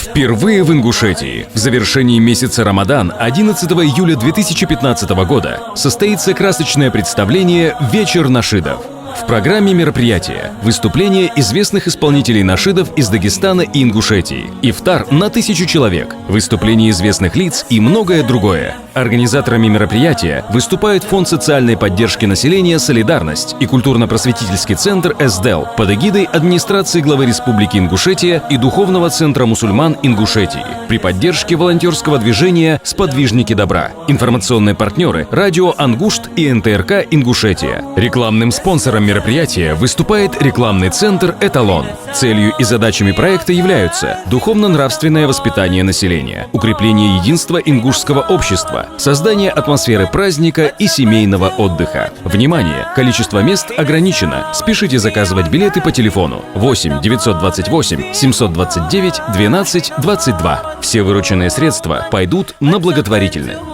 Впервые в Ингушетии в завершении месяца Рамадан 11 июля 2015 года состоится красочное представление «Вечер нашидов». В программе мероприятия выступления известных исполнителей нашидов из Дагестана и Ингушетии, ифтар на 1000 человек, выступления известных лиц и многое другое. Организаторами мероприятия выступают Фонд социальной поддержки населения «Солидарность» и культурно-просветительский центр «СДЭЛ» под эгидой администрации главы Республики Ингушетия и Духовного центра мусульман Ингушетии при поддержке волонтерского движения «Сподвижники добра». Информационные партнеры – радио «Ангушт» и НТРК «Ингушетия». Рекламным спонсором мероприятия выступает рекламный центр «Эталон». Целью и задачами проекта являются духовно-нравственное воспитание населения, укрепление единства ингушского общества, создание атмосферы праздника и семейного отдыха. Внимание! Количество мест ограничено. Спешите заказывать билеты по телефону 8 928 729 12 22. Все вырученные средства пойдут на благотворительность.